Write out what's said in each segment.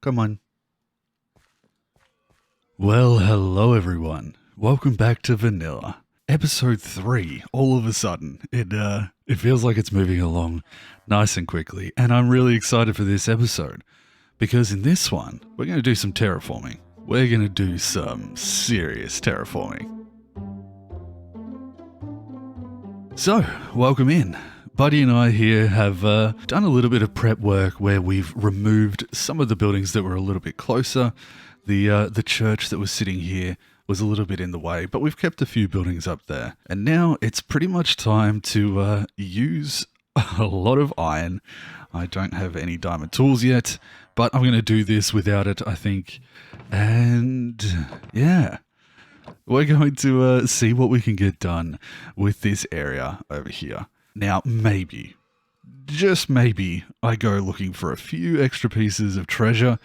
Come on. Well, hello everyone. Welcome back to Vanilla. Episode 3, all of a sudden. It feels like it's moving along nice and quickly, and I'm really excited for this episode. Because in this one, we're going to do some terraforming. We're going to do some serious terraforming. So, welcome in. Buddy and I here have done a little bit of prep work where we've removed some of the buildings that were a little bit closer. The church that was sitting here was a little bit in the way, but we've kept a few buildings up there. And now it's pretty much time to use a lot of iron. I don't have any diamond tools yet, but I'm going to do this without it, I think. And yeah, we're going to see what we can get done with this area over here. Now, maybe, just maybe, I go looking for a few extra pieces of treasure,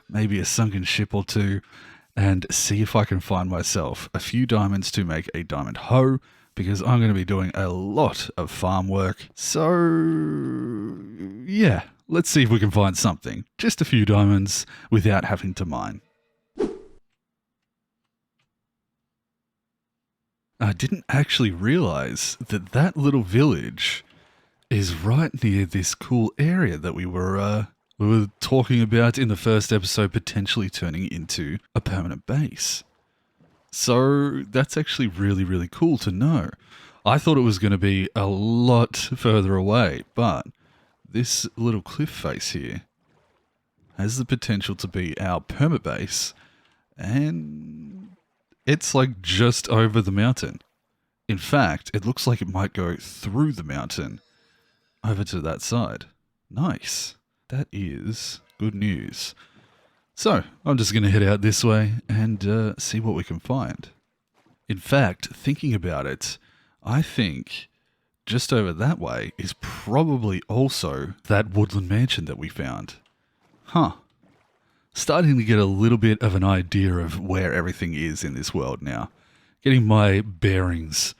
maybe a sunken ship or two, and see if I can find myself a few diamonds to make a diamond hoe, because I'm going to be doing a lot of farm work. So, yeah, let's see if we can find something. Just a few diamonds without having to mine. I didn't actually realize that that little village is right near this cool area that we were talking about in the first episode, potentially turning into a permanent base. So that's actually really, really cool to know. I thought it was going to be a lot further away, but this little cliff face here has the potential to be our perma base, and it's like just over the mountain. In fact, it looks like it might go through the mountain over to that side. Nice. That is good news. So, I'm just going to head out this way and see what we can find. In fact, thinking about it, I think just over that way is probably also that woodland mansion that we found. Huh. Starting to get a little bit of an idea of where everything is in this world now. Getting my bearings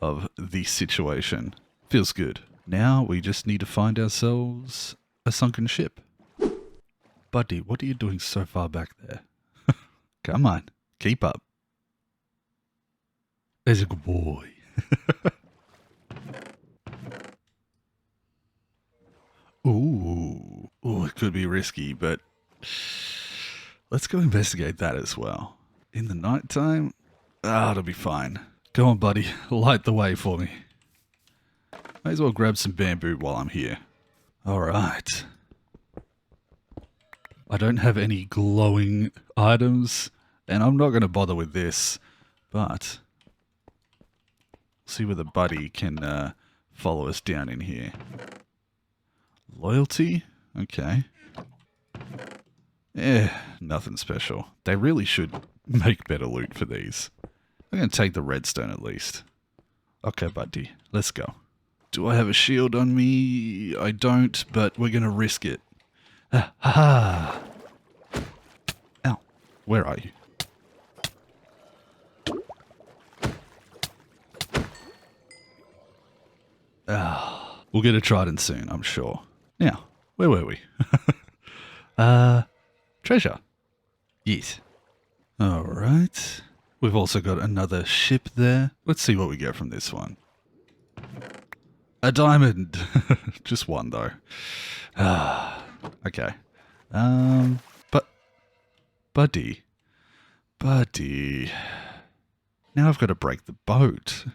of the situation. Feels good. Now we just need to find ourselves a sunken ship. Buddy, what are you doing so far back there? Come on, keep up. There's a good boy. Ooh, it could be risky, but let's go investigate that as well. In the nighttime, it'll be fine. Go on, buddy, light the way for me. May as well grab some bamboo while I'm here. Alright. I don't have any glowing items, and I'm not going to bother with this, but see whether Buddy can follow us down in here. Loyalty? Okay. Nothing special. They really should make better loot for these. I'm going to take the redstone at least. Okay, Buddy, let's go. Do I have a shield on me? I don't, but we're going to risk it. Ha! Ow. Where are you? We'll get a trident soon, I'm sure. Now, where were we? Treasure. Yes. Alright. We've also got another ship there. Let's see what we get from this one. A diamond. Just one, though. Okay. But... Buddy. Now I've got to break the boat.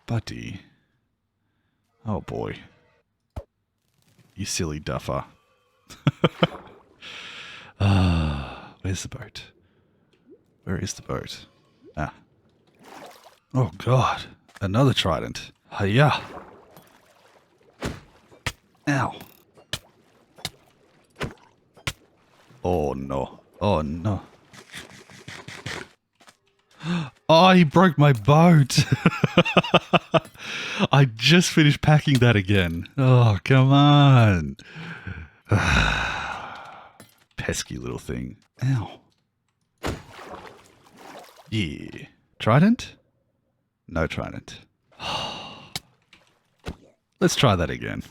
Buddy. Oh, boy. You silly duffer. Where's the boat? Where is the boat? Ah. Oh, God. Another trident. Hiya. Ow. Oh, no. Oh, no. Oh, he broke my boat. I just finished packing that again. Oh, come on. Pesky little thing. Ow. Yeah. Trident? No trident. Let's try that again.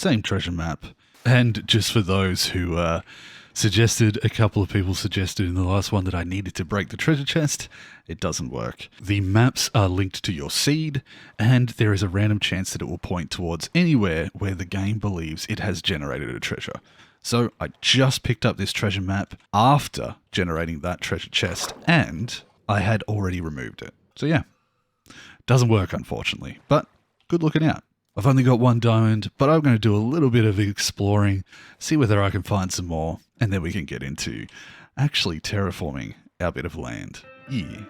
same treasure map. And just for those who suggested, a couple of people suggested in the last one that I needed to break the treasure chest, it doesn't work. The maps are linked to your seed, and there is a random chance that it will point towards anywhere where the game believes it has generated a treasure. So I just picked up this treasure map after generating that treasure chest, and I had already removed it. So yeah, doesn't work unfortunately, but good looking out. I've only got 1 diamond, but I'm going to do a little bit of exploring, see whether I can find some more, and then we can get into actually terraforming our bit of land. Yeah.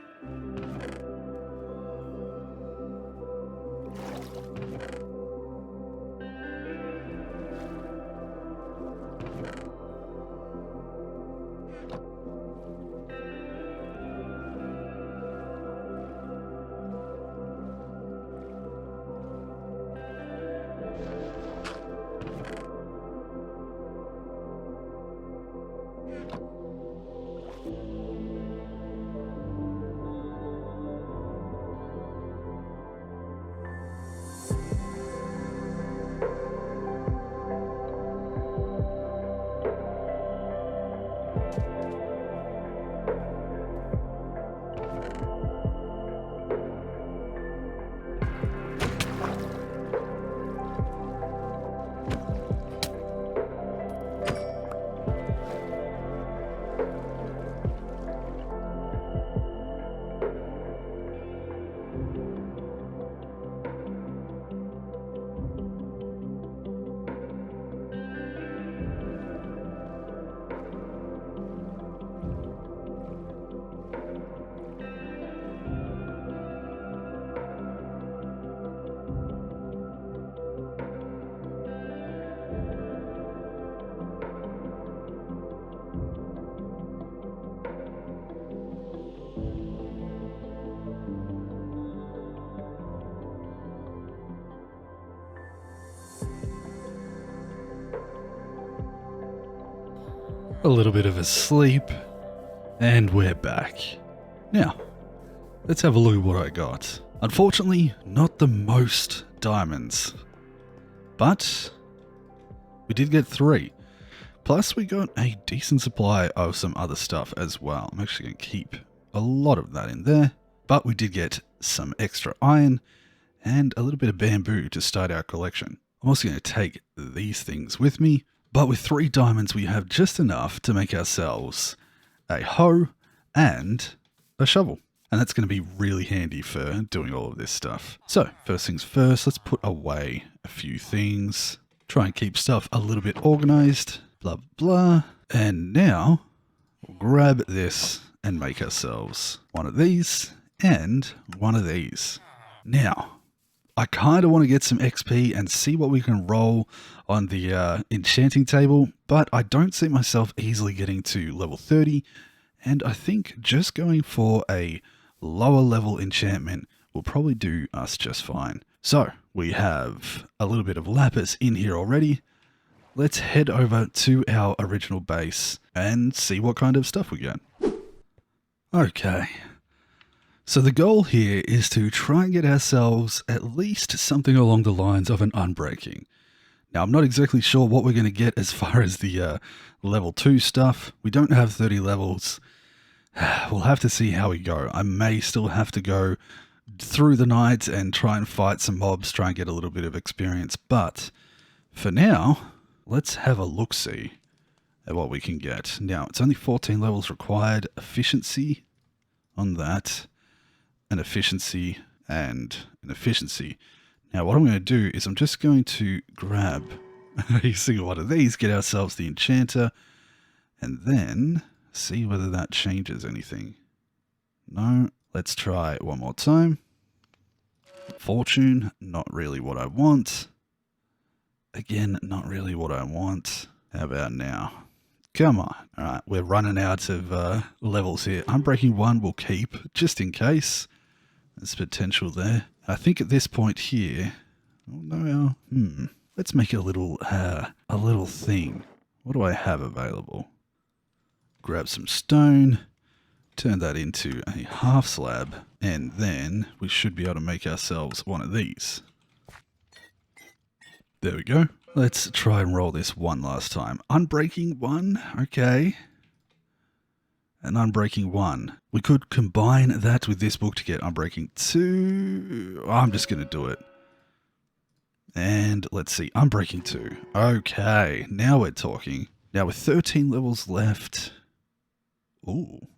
A little bit of a sleep, and we're back. Now, let's have a look at what I got. Unfortunately, not the most diamonds, but we did get 3. Plus, we got a decent supply of some other stuff as well. I'm actually going to keep a lot of that in there, but we did get some extra iron and a little bit of bamboo to start our collection. I'm also going to take these things with me. But with 3 diamonds, we have just enough to make ourselves a hoe and a shovel. And that's going to be really handy for doing all of this stuff. So, first things first, let's put away a few things. Try and keep stuff a little bit organized. Blah, blah. And now, we'll grab this and make ourselves one of these and one of these. Now, I kind of want to get some XP and see what we can roll on the enchanting table, but I don't see myself easily getting to level 30, and I think just going for a lower level enchantment will probably do us just fine. So, we have a little bit of lapis in here already. Let's head over to our original base and see what kind of stuff we get. Okay. So the goal here is to try and get ourselves at least something along the lines of an unbreaking. Now, I'm not exactly sure what we're going to get as far as the level 2 stuff. We don't have 30 levels. We'll have to see how we go. I may still have to go through the night and try and fight some mobs, try and get a little bit of experience. But for now, let's have a look-see at what we can get. Now, it's only 14 levels required. Efficiency on that. An efficiency and an efficiency. Now what I'm going to do is I'm just going to grab a single one of these, get ourselves the enchanter, and then see whether that changes anything. No, let's try one more time. Fortune, not really what I want. Again, not really what I want. How about now? Come on. All right, we're running out of levels here. Unbreaking 1 we'll keep, just in case. There's potential there. I think at this point here, oh no, let's make a little thing. What do I have available? Grab some stone, turn that into a half slab, and then we should be able to make ourselves one of these. There we go. Let's try and roll this one last time. Unbreaking 1, okay. And Unbreaking 1. We could combine that with this book to get Unbreaking 2. I'm just going to do it. And let's see, Unbreaking 2. Okay, now we're talking. Now with 13 levels left. Ooh,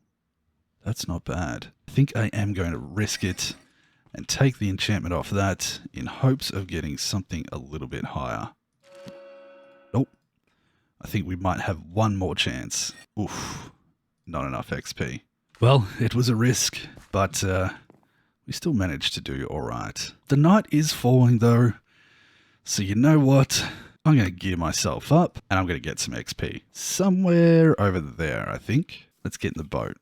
that's not bad. I think I am going to risk it and take the enchantment off that in hopes of getting something a little bit higher. Nope. I think we might have one more chance. Oof. Not enough XP. Well, it was a risk, but we still managed to do all right. The night is falling though, so you know what? I'm going to gear myself up and I'm going to get some XP. Somewhere over there, I think. Let's get in the boat.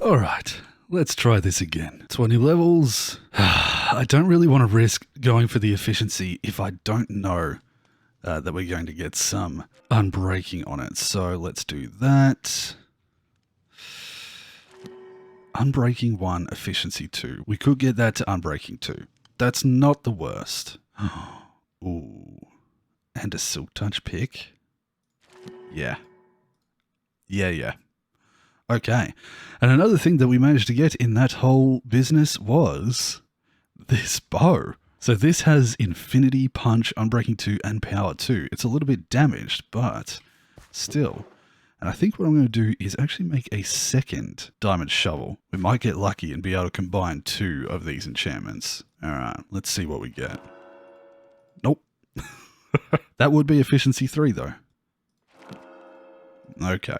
Alright, let's try this again. 20 levels. I don't really want to risk going for the efficiency if I don't know that we're going to get some unbreaking on it. So let's do that. Unbreaking 1, efficiency 2. We could get that to unbreaking 2. That's not the worst. Ooh. And a silk touch pick. Yeah. Yeah. Okay. And another thing that we managed to get in that whole business was this bow. So this has Infinity, Punch, Unbreaking 2, and Power 2. It's a little bit damaged, but still. And I think what I'm going to do is actually make a second diamond shovel. We might get lucky and be able to combine 2 of these enchantments. Alright, let's see what we get. Nope. That would be efficiency 3 though. Okay.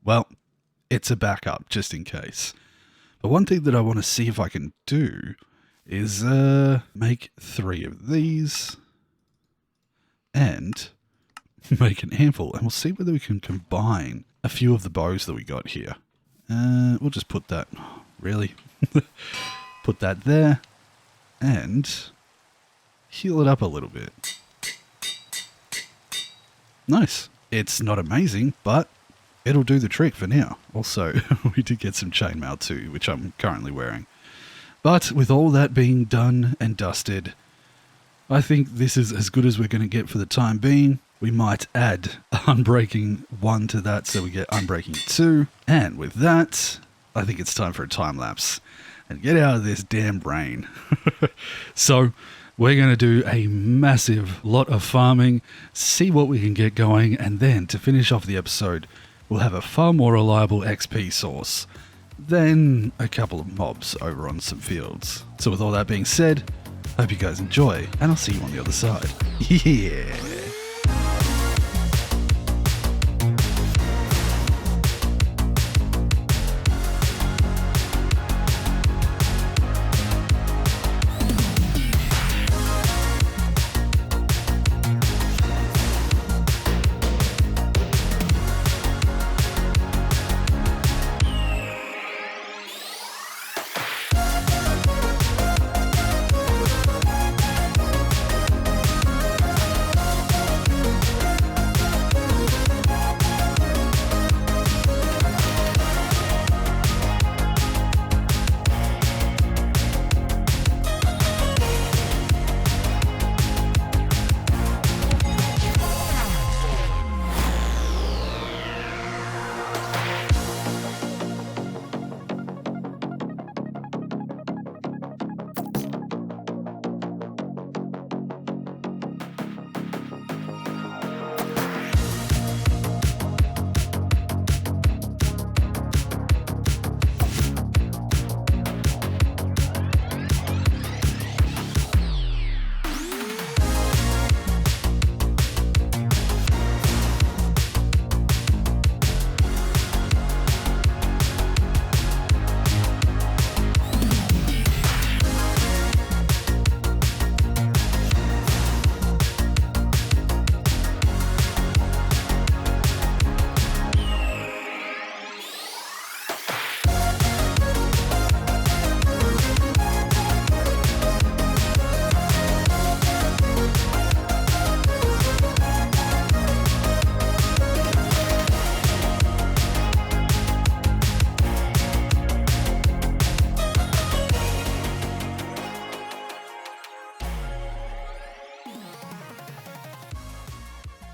Well, it's a backup just in case. But one thing that I want to see if I can do is make 3 of these and make an handful, and we'll see whether we can combine a few of the bows that we got here. We'll just put that, really, put that there and heal it up a little bit. Nice. It's not amazing, but it'll do the trick for now. Also, we did get some chainmail too, which I'm currently wearing. But with all that being done and dusted, I think this is as good as we're going to get for the time being. We might add Unbreaking 1 to that so we get Unbreaking 2. And with that, I think it's time for a time lapse and get out of this damn brain. So we're going to do a massive lot of farming, see what we can get going, and then to finish off the episode, we'll have a far more reliable XP source than a couple of mobs over on some fields. So with all that being said, hope you guys enjoy, and I'll see you on the other side. Yeah!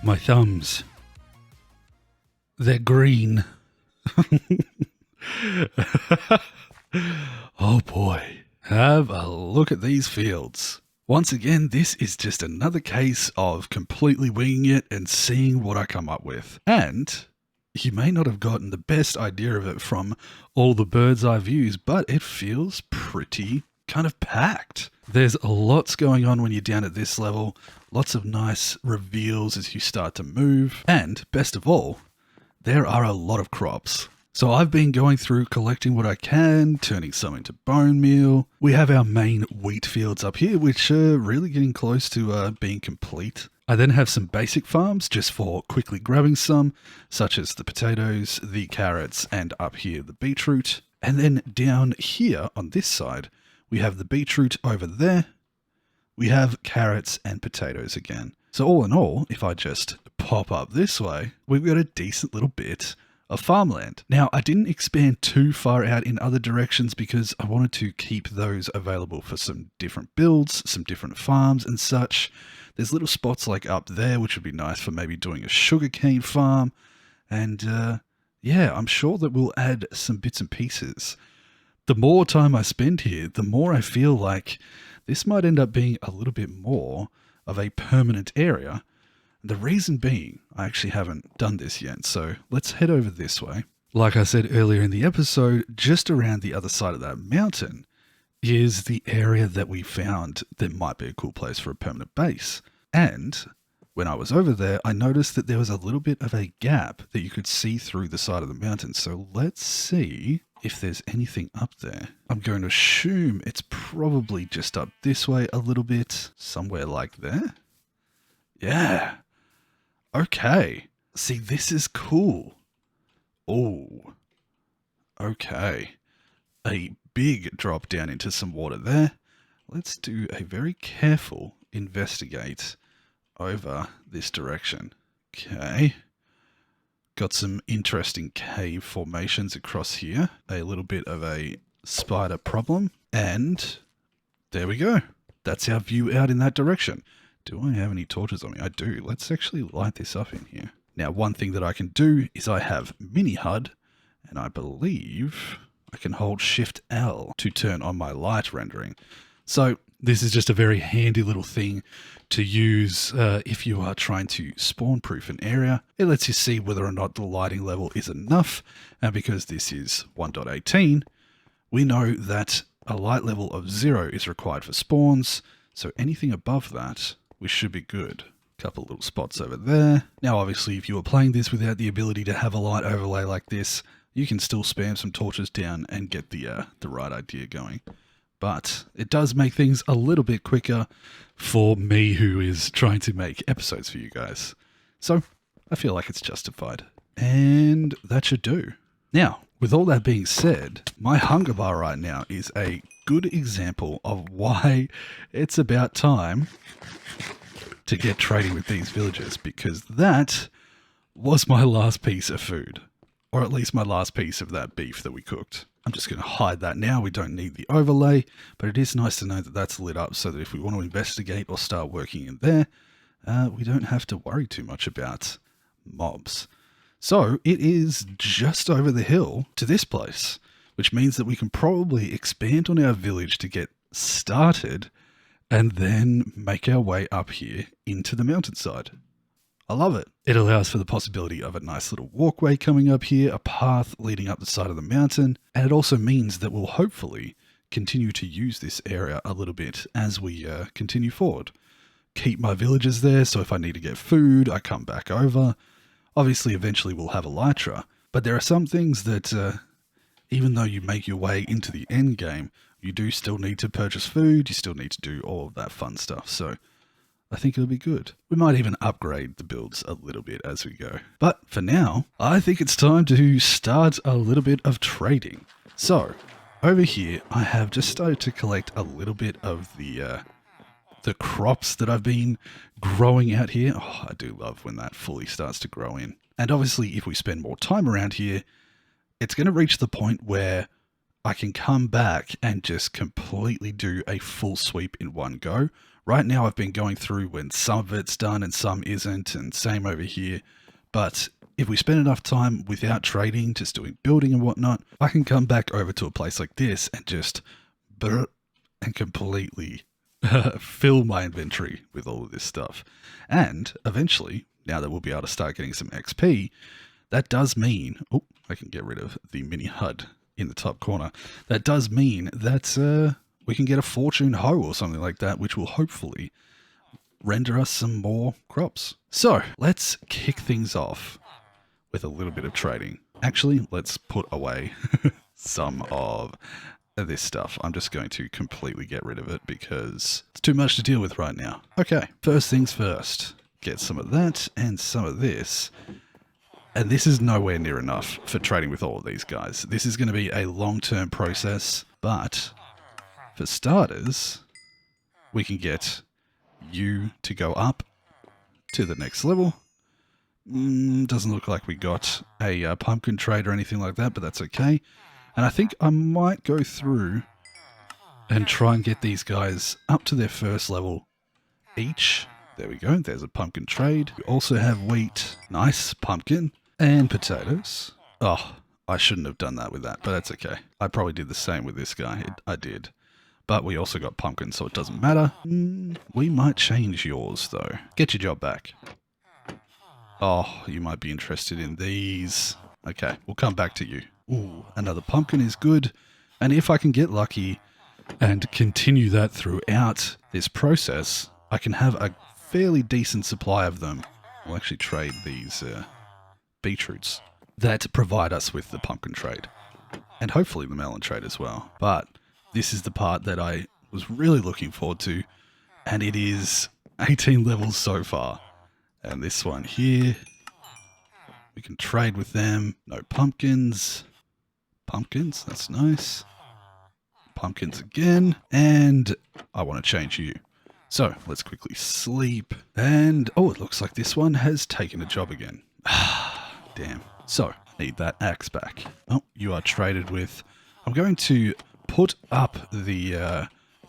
My thumbs. They're green. Oh boy. Have a look at these fields. Once again, this is just another case of completely winging it and seeing what I come up with. And you may not have gotten the best idea of it from all the bird's eye views, but it feels pretty kind of packed. There's lots going on when you're down at this level, lots of nice reveals as you start to move, and best of all, there are a lot of crops. So I've been going through collecting what I can, turning some into bone meal. We have our main wheat fields up here, which are really getting close to being complete. I then have some basic farms just for quickly grabbing some, such as the potatoes, the carrots, and up here the beetroot. And then down here on this side, we have the beetroot over there. We have carrots and potatoes again. So all in all, if I just pop up this way, we've got a decent little bit of farmland. Now, I didn't expand too far out in other directions because I wanted to keep those available for some different builds, some different farms and such. There's little spots like up there, which would be nice for maybe doing a sugarcane farm. And yeah, I'm sure that we'll add some bits and pieces. The more time I spend here, the more I feel like this might end up being a little bit more of a permanent area. The reason being, I actually haven't done this yet, so let's head over this way. Like I said earlier in the episode, just around the other side of that mountain is the area that we found that might be a cool place for a permanent base. And when I was over there, I noticed that there was a little bit of a gap that you could see through the side of the mountain. So let's see if there's anything up there. I'm going to assume it's probably just up this way a little bit, somewhere like there. Yeah. Okay. See, this is cool. Oh. Okay. A big drop down into some water there. Let's do a very careful investigate over this direction. Okay. Got some interesting cave formations across here. A little bit of a spider problem. And there we go. That's our view out in that direction. Do I have any torches on me? I do. Let's actually light this up in here. Now, one thing that I can do is I have mini HUD, and I believe I can hold Shift L to turn on my light rendering. So this is just a very handy little thing to use if you are trying to spawn proof an area. It lets you see whether or not the lighting level is enough. And because this is 1.18, we know that a light level of 0 is required for spawns. So anything above that, we should be good. Couple little spots over there. Now, obviously, if you were playing this without the ability to have a light overlay like this, you can still spam some torches down and get the right idea going. But it does make things a little bit quicker for me, who is trying to make episodes for you guys. So I feel like it's justified. And that should do. Now, with all that being said, my hunger bar right now is a good example of why it's about time to get trading with these villagers, because that was my last piece of food, or at least my last piece of that beef that we cooked. I'm just going to hide that now. We don't need the overlay, but it is nice to know that that's lit up so that if we want to investigate or start working in there, we don't have to worry too much about mobs. So it is just over the hill to this place, which means that we can probably expand on our village to get started and then make our way up here into the mountainside. I love it. It allows for the possibility of a nice little walkway coming up here, a path leading up the side of the mountain, and it also means that we'll hopefully continue to use this area a little bit as we continue forward. Keep my villagers there, so if I need to get food, I come back over. Obviously, eventually we'll have elytra, but there are some things that, even though you make your way into the end game, you do still need to purchase food, you still need to do all of that fun stuff, so I think it'll be good. We might even upgrade the builds a little bit as we go. But for now, I think it's time to start a little bit of trading. So, over here, I have just started to collect a little bit of the crops that I've been growing out here. Oh, I do love when that fully starts to grow in. And obviously, if we spend more time around here, it's going to reach the point where I can come back and just completely do a full sweep in one go, Right now I've been going through when some of it's done and some isn't, and same over here. But if we spend enough time without trading, just doing building and whatnot, I can come back over to a place like this and just and completely fill my inventory with all of this stuff. And eventually, now that we'll be able to start getting some XP, that does mean, oh, I can get rid of the mini HUD in the top corner. That does mean that we can get a fortune hoe or something like that, which will hopefully render us some more crops. So let's kick things off with a little bit of trading. Actually, let's put away some of this stuff. I'm just going to completely get rid of it because it's too much to deal with right now. Okay, first things first. Get some of that and some of this. And this is nowhere near enough for trading with all of these guys. This is going to be a long-term process, but for starters, we can get you to go up to the next level. Doesn't look like we got a pumpkin trade or anything like that, but that's okay. And I think I might go through and try and get these guys up to their first level each. There we go. There's a pumpkin trade. We also have wheat. Nice. Pumpkin. And potatoes. Oh, I shouldn't have done that with that, but that's okay. I probably did the same with this guy. I did. But we also got pumpkin, so it doesn't matter. We might change yours, though. Get your job back. Oh, you might be interested in these. Okay, we'll come back to you. Ooh, another pumpkin is good. And if I can get lucky and continue that throughout this process, I can have a fairly decent supply of them. We'll actually trade these beetroots that provide us with the pumpkin trade. And hopefully the melon trade as well. But this is the part that I was really looking forward to. And it is 18 levels so far. And this one here, we can trade with them. No pumpkins. Pumpkins, that's nice. Pumpkins again. And I want to change you. So let's quickly sleep. And, oh, it looks like this one has taken a job again. Damn. So, need that axe back. Oh, you are traded with. I'm going to put up the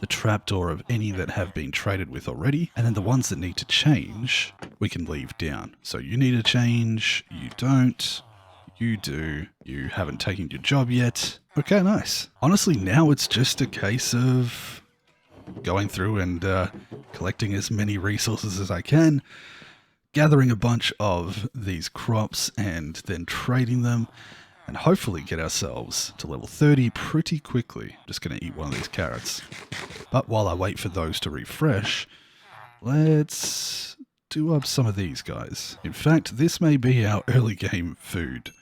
trapdoor of any that have been traded with already. And then the ones that need to change, we can leave down. So you need to change. You don't. You do. You haven't taken your job yet. Okay, nice. Honestly, now it's just a case of going through and collecting as many resources as I can, gathering a bunch of these crops and then trading them, and hopefully get ourselves to level 30 pretty quickly. Just going to eat one of these carrots. But while I wait for those to refresh, let's do up some of these guys. In fact, this may be our early game food,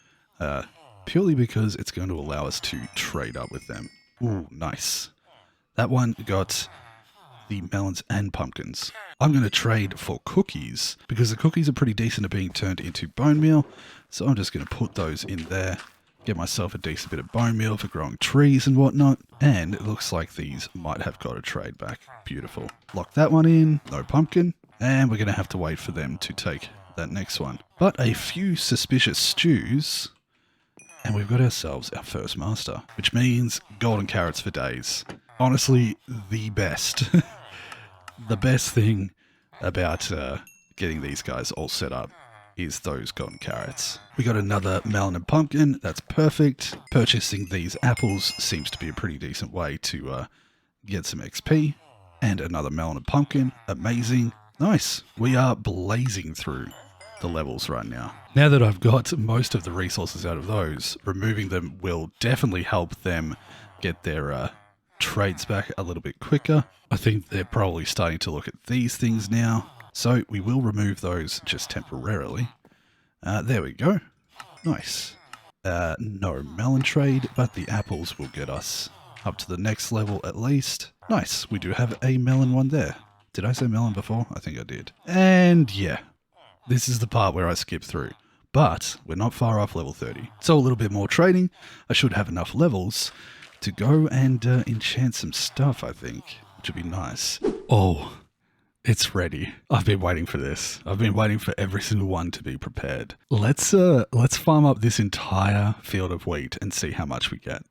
purely because it's going to allow us to trade up with them. Ooh, nice. That one got the melons and pumpkins. I'm going to trade for cookies because the cookies are pretty decent at being turned into bone meal. So I'm just going to put those in there, get myself a decent bit of bone meal for growing trees and whatnot. And it looks like these might have got a trade back. Beautiful. Lock that one in. No pumpkin. And we're going to have to wait for them to take that next one. But a few suspicious stews, and we've got ourselves our first master, which means golden carrots for days. Honestly, the best. The best thing about getting these guys all set up is those golden carrots. We got another melon and pumpkin. That's perfect. Purchasing these apples seems to be a pretty decent way to get some XP. And another melon and pumpkin. Amazing. Nice. We are blazing through the levels right now. Now that I've got most of the resources out of those, removing them will definitely help them get their trades back a little bit quicker. I think they're probably starting to look at these things now. So we will remove those just temporarily. There we go. Nice. No melon trade, but the apples will get us up to the next level at least. Nice. We do have a melon one there. Did I say melon before? I think I did. And yeah, this is the part where I skip through. But we're not far off level 30. So a little bit more trading. I should have enough levels to go and enchant some stuff, I think, which would be nice. Oh, it's ready. I've been waiting for this. I've been waiting for every single one to be prepared. Let's farm up this entire field of wheat and see how much we get.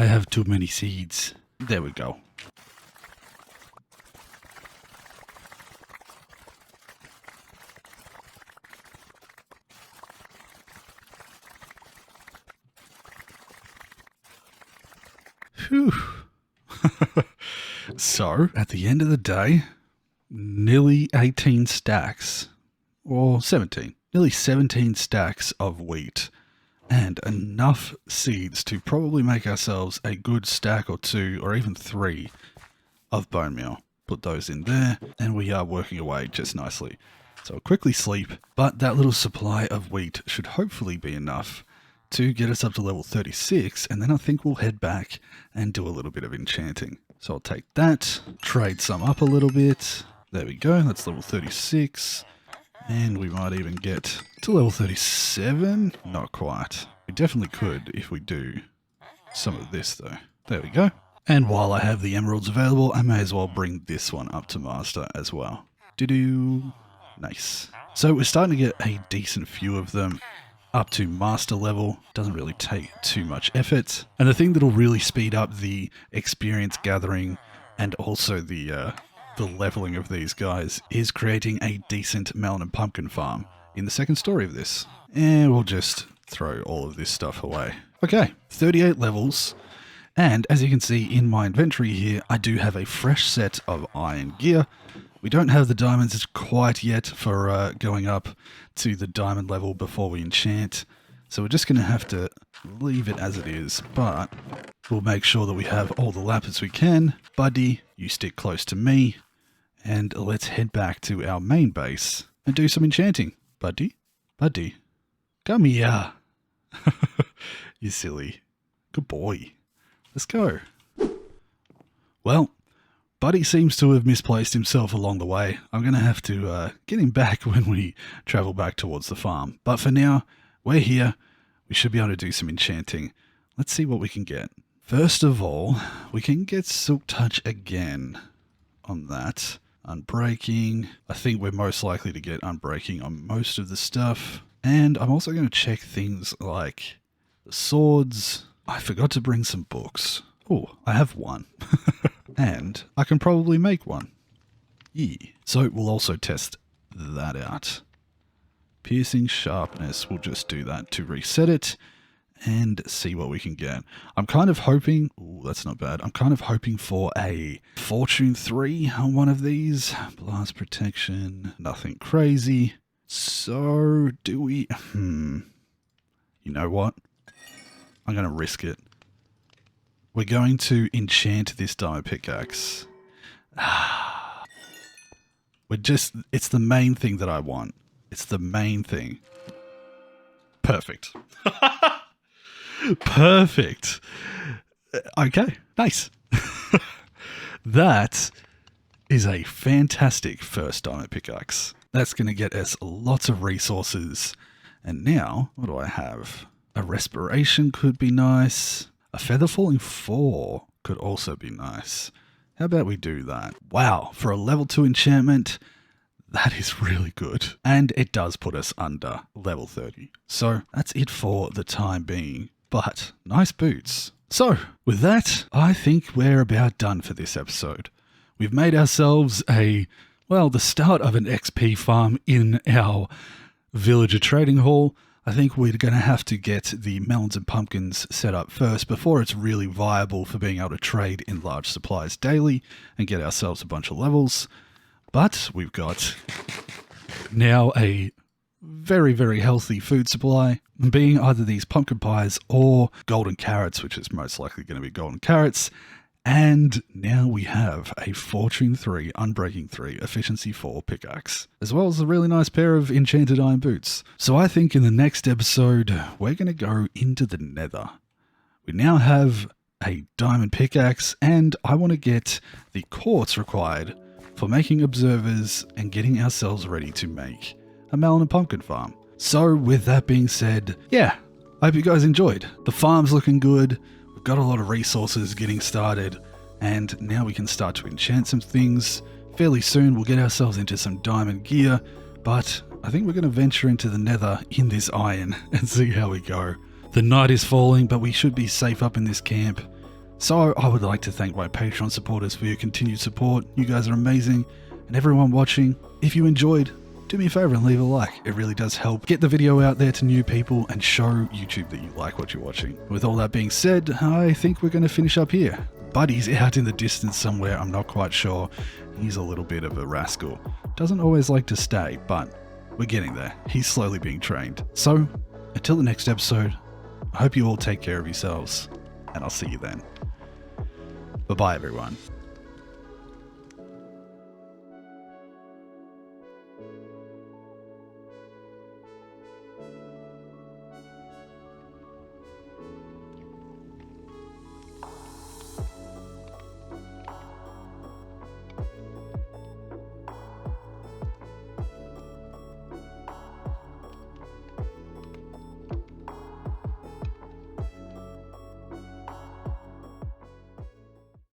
I have too many seeds. There we go. Phew. So, at the end of the day, nearly 18 stacks, or 17, nearly 17 stacks of wheat, and enough seeds to probably make ourselves a good stack or 2 or even 3 of bone meal. Put those in there, and we are working away just nicely. So I'll quickly sleep, but that little supply of wheat should hopefully be enough to get us up to level 36, and then I think we'll head back and do a little bit of enchanting. So I'll take that, trade some up a little bit. There we go, that's level 36. And we might even get to level 37. Not quite. We definitely could if we do some of this though. There we go. And while I have the emeralds available, I may as well bring this one up to master as well. Doo-doo. Nice. So we're starting to get a decent few of them up to master level. Doesn't really take too much effort. And the thing that'll really speed up the experience gathering and also the leveling of these guys is creating a decent melon and pumpkin farm in the second story of this. And we'll just throw all of this stuff away. Okay, 38 levels. And as you can see in my inventory here, I do have a fresh set of iron gear. We don't have the diamonds quite yet for going up to the diamond level before we enchant. So we're just going to have to leave it as it is, but we'll make sure that we have all the lapis we can. Buddy, you stick close to me, and let's head back to our main base and do some enchanting. Buddy, come here. You silly. Good boy. Let's go. Well, Buddy seems to have misplaced himself along the way. I'm going to have to get him back when we travel back towards the farm. But for now, we're here. We should be able to do some enchanting. Let's see what we can get. First of all, we can get Silk Touch again on that. Unbreaking. I think we're most likely to get Unbreaking on most of the stuff. And I'm also going to check things like the swords. I forgot to bring some books. Oh, I have one. And I can probably make one. Yeah. So we'll also test that out. Piercing sharpness, we'll just do that to reset it and see what we can get. I'm kind of hoping, ooh, that's not bad. I'm kind of hoping for a Fortune 3 on one of these. Blast protection, nothing crazy. So do we, you know what? I'm going to risk it. We're going to enchant this diamond pickaxe. It's the main thing that I want. It's the main thing. Perfect. Perfect. Okay, nice. That is a fantastic first diamond pickaxe. That's going to get us lots of resources. And now, what do I have? A respiration could be nice. A feather falling 4 could also be nice. How about we do that? Wow, for a level 2 enchantment, that is really good. And it does put us under level 30. So that's it for the time being. But nice boots. So with that, I think we're about done for this episode. We've made ourselves the start of an XP farm in our villager trading hall. I think we're going to have to get the melons and pumpkins set up first before it's really viable for being able to trade in large supplies daily and get ourselves a bunch of levels. But we've got now a very, very healthy food supply, being either these pumpkin pies or golden carrots, which is most likely going to be golden carrots. And now we have a Fortune 3, Unbreaking 3, Efficiency 4 pickaxe, as well as a really nice pair of enchanted iron boots. So I think in the next episode, we're going to go into the nether. We now have a diamond pickaxe, and I want to get the quartz required for making observers and getting ourselves ready to make a melon and pumpkin farm. So with that being said, yeah, I hope you guys enjoyed. The farm's looking good. We've got a lot of resources getting started, and now we can start to enchant some things. Fairly soon we'll get ourselves into some diamond gear, but I think we're going to venture into the nether in this iron and see how we go. The night is falling, but we should be safe up in this camp, So I would like to thank my Patreon supporters for your continued support. You guys are amazing. And everyone watching, if you enjoyed, do me a favor and leave a like. It really does help get the video out there to new people and show YouTube that you like what you're watching. With all that being said, I think we're going to finish up here. Buddy's out in the distance somewhere, I'm not quite sure. He's a little bit of a rascal. Doesn't always like to stay, but we're getting there. He's slowly being trained. So, until the next episode, I hope you all take care of yourselves, and I'll see you then. Bye-bye, everyone.